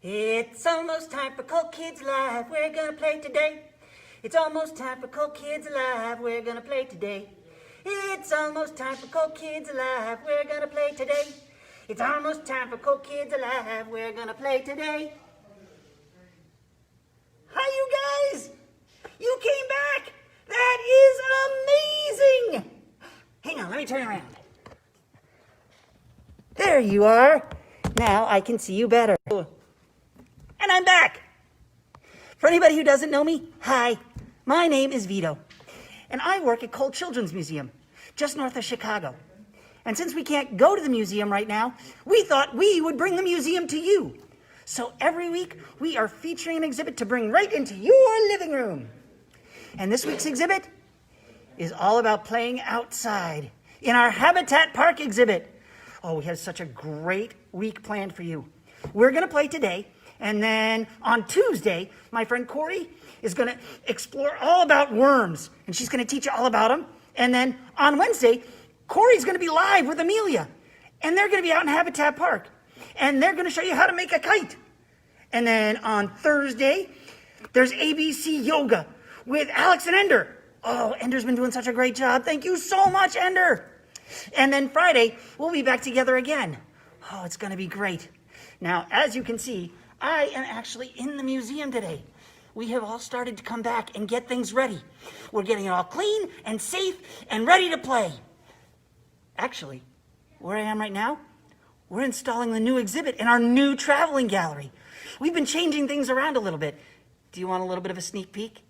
It's almost time for Kohl Kids Live. We're gonna play today. It's almost time for Kohl Kids Live. We're gonna play today. It's almost time for Kohl Kids Live. We're gonna play today. It's almost time for Kohl Kids Live. We're gonna play today. Hi, you guys! You came back! That is amazing! Hang on, let me turn around. There you are. Now I can see you better. And I'm back! For anybody who doesn't know me, hi. My name is Vito. And I work at Kohl Children's Museum, just north of Chicago. And since we can't go to the museum right now, we thought we would bring the museum to you. So every week, we are featuring an exhibit to bring right into your living room. And this week's exhibit is all about playing outside in our Habitat Park exhibit. Oh, we have such a great week planned for you. We're gonna play today, and then on Tuesday, my friend Corey is gonna explore all about worms, and she's gonna teach you all about them. And then on Wednesday, Corey's gonna be live with Amelia, and they're gonna be out in Habitat Park, and they're gonna show you how to make a kite. And then on Thursday, there's ABC Yoga with Alex and Ender. Oh, Ender's been doing such a great job. Thank you so much, Ender. And then Friday, we'll be back together again. Oh, it's gonna be great. Now, as you can see, I am actually in the museum today. We have all started to come back and get things ready. We're getting it all clean and safe and ready to play. Actually, where I am right now, we're installing the new exhibit in our new traveling gallery. We've been changing things around a little bit. Do you want a little bit of a sneak peek?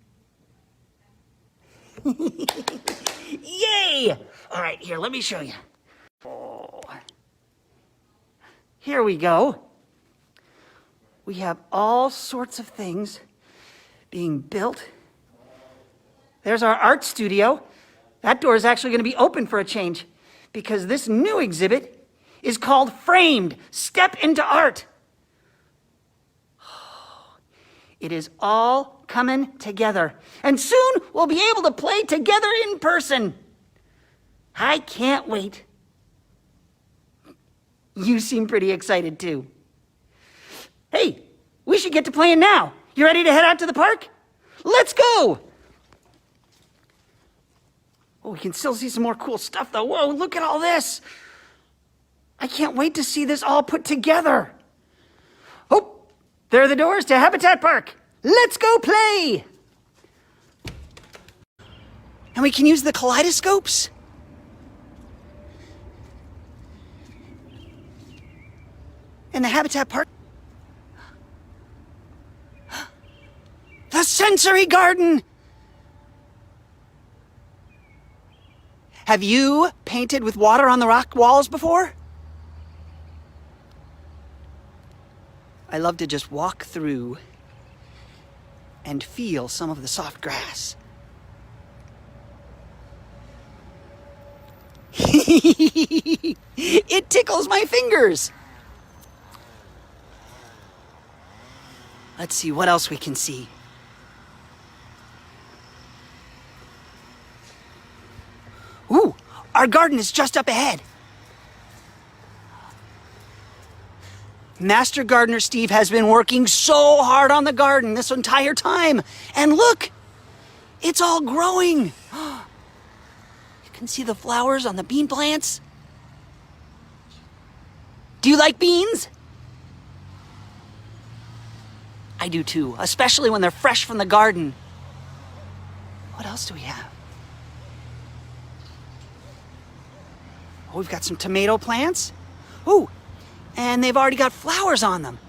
Yay! All right, here, let me show you. Oh. Here we go. We have all sorts of things being built. There's our art studio. That door is actually going to be open for a change because this new exhibit is called Framed, Step into Art. It is all coming together. And soon we'll be able to play together in person. I can't wait. You seem pretty excited too. Hey, we should get to playing now. You ready to head out to the park? Let's go! Oh, we can still see some more cool stuff though. Whoa, look at all this. I can't wait to see this all put together. Oh, there are the doors to Habitat Park. Let's go play! And we can use the kaleidoscopes. And the Habitat Park. The sensory garden! Have you painted with water on the rock walls before? I love to just walk through and feel some of the soft grass. It tickles my fingers. Let's see what else we can see. Ooh, our garden is just up ahead. Master Gardener Steve has been working so hard on the garden this entire time. And look, it's all growing. You can see the flowers on the bean plants. Do you like beans? I do too, especially when they're fresh from the garden. What else do we have? Oh, we've got some tomato plants. Ooh, and they've already got flowers on them.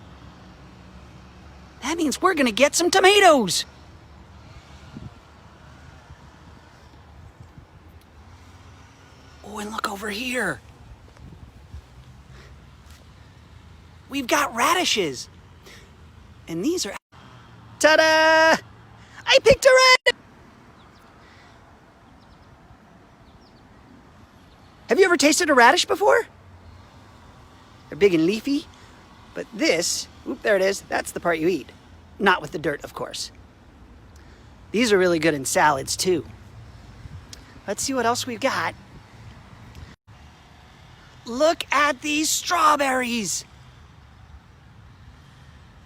That means we're gonna get some tomatoes. Oh, and look over here. We've got radishes. And these are... Ta-da! I picked a radish! Have you ever tasted a radish before? They're big and leafy, but this, oop, there it is, that's the part you eat. Not with the dirt, of course. These are really good in salads, too. Let's see what else we've got. Look at these strawberries.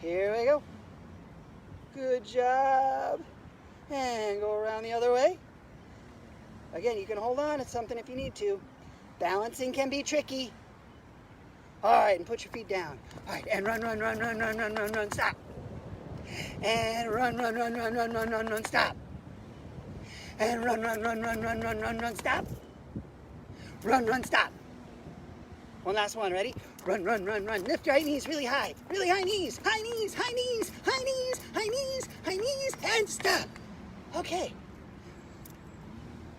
Here we go. Good job. And go around the other way. Again, you can hold on to something if you need to. Balancing can be tricky. All right, and put your feet down. All right, and run, run, run, run, run, run, run, run, stop. And run, run, run, run, run, run, run, run, stop. And run, run, run, run, run, run, run, run, stop. Run, run, stop. One last one, ready? Run, run, run, run. Lift your right knees really high. Really high knees. High knees, high knees, high knees, high knees, high knees, and stop. Okay.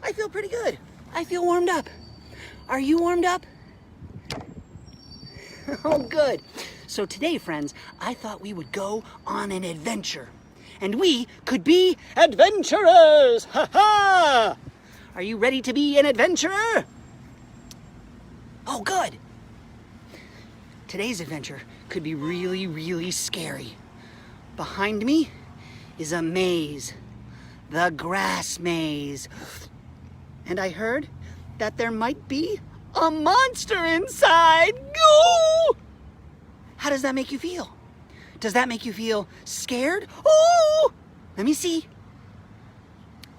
I feel pretty good. I feel warmed up. Are you warmed up? Oh, good. So today, friends, I thought we would go on an adventure. And we could be adventurers! Ha-ha! Are you ready to be an adventurer? Oh, good. Today's adventure could be really, really scary. Behind me is a maze. The grass maze. And I heard that there might be a monster inside. Go! How does that make you feel? Does that make you feel scared? Oh! Let me see.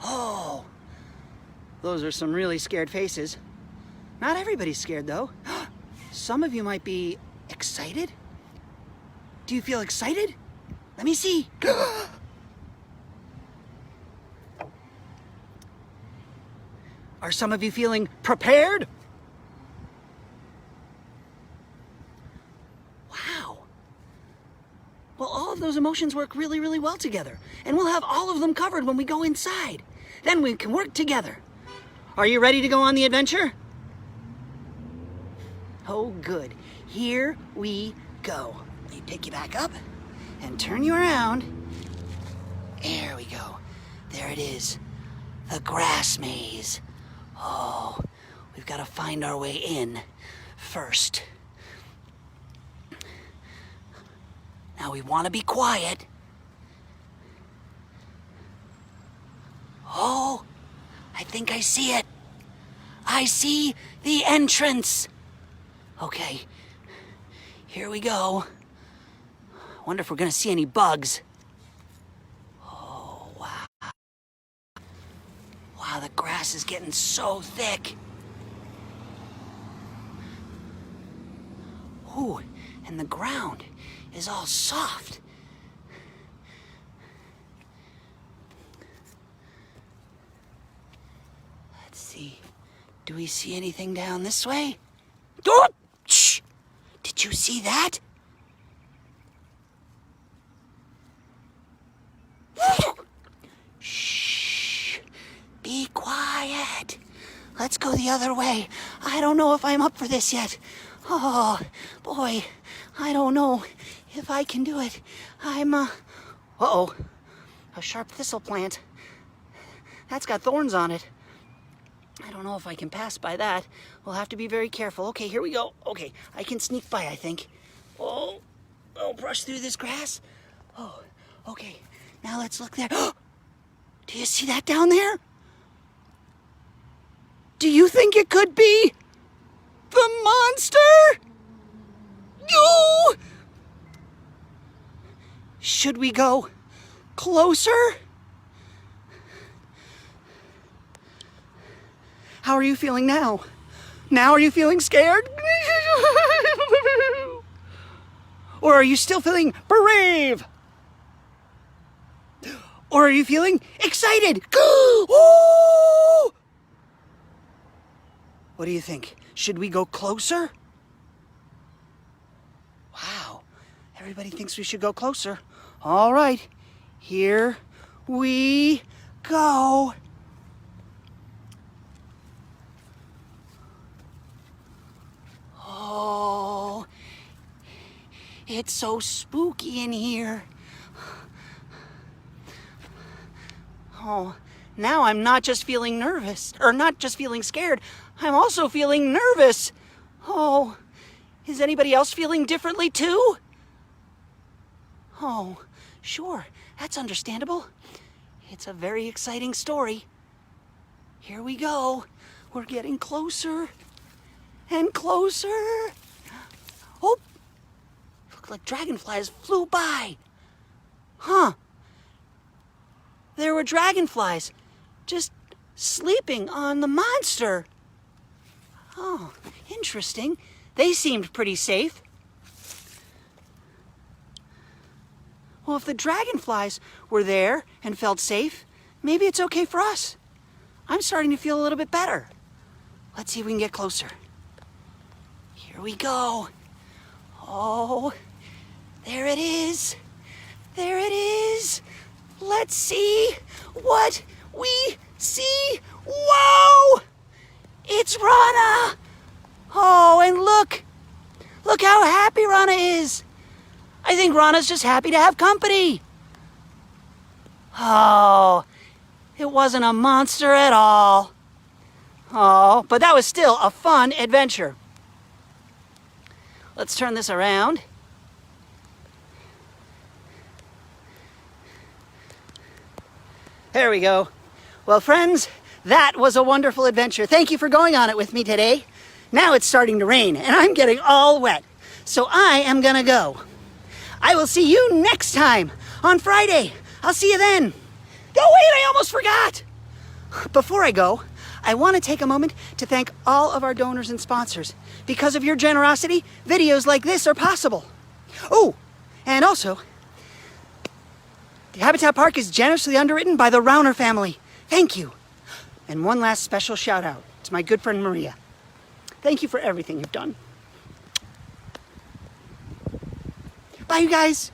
Oh, those are some really scared faces. Not everybody's scared, though. Some of you might be excited. Do you feel excited? Let me see. Are some of you feeling prepared? Wow. Well, all of those emotions work really, really well together. And we'll have all of them covered when we go inside. Then we can work together. Are you ready to go on the adventure? Oh, good. Here we go. Let me pick you back up and turn you around. There we go. There it is. The grass maze. Oh, we've got to find our way in first. Now we want to be quiet. Oh, I think I see it. I see the entrance. Okay, here we go. Wonder if we're gonna see any bugs. Oh, wow. Wow, the grass is getting so thick. Ooh, and the ground is all soft. Let's see. Do we see anything down this way? Oh! Shh! Did you see that? Shh! Be quiet. Let's go the other way. I don't know if I'm up for this yet. Oh, boy. I don't know if I can do it. Uh-oh. A sharp thistle plant. That's got thorns on it. I don't know if I can pass by that. We'll have to be very careful. Okay, here we go. Okay, I can sneak by, I think. Oh, brush through this grass. Oh, okay. Now let's look there. Do you see that down there? Do you think it could be the monster? No! Should we go closer? How are you feeling now? Now are you feeling scared? Or are you still feeling brave? Or are you feeling excited? Ooh! What do you think? Should we go closer? Wow, everybody thinks we should go closer. All right, here we go. Oh, it's so spooky in here. Oh, now I'm not just feeling nervous, or not just feeling scared, I'm also feeling nervous. Oh, is anybody else feeling differently too? Oh, sure, that's understandable. It's a very exciting story. Here we go. We're getting closer and closer. Oh, looked like dragonflies flew by. Huh. There were dragonflies just sleeping on the monster. Oh, interesting. They seemed pretty safe. Well, if the dragonflies were there and felt safe, maybe it's okay for us. I'm starting to feel a little bit better. Let's see if we can get closer. Here we go. Oh, there it is. There it is. Let's see what we see. Whoa! It's Rana. Oh, and look. Look how happy Rana is. I think Rana's just happy to have company. Oh, it wasn't a monster at all. Oh, but that was still a fun adventure. Let's turn this around. There we go. Well, friends, that was a wonderful adventure. Thank you for going on it with me today. Now it's starting to rain, and I'm getting all wet. So I am gonna go. I will see you next time on Friday. I'll see you then. Oh, wait, I almost forgot. Before I go, I want to take a moment to thank all of our donors and sponsors. Because of your generosity, videos like this are possible. Oh, and also, the Habitat Park is generously underwritten by the Rauner family. Thank you. And one last special shout out to my good friend Maria. Thank you for everything you've done. Bye, you guys.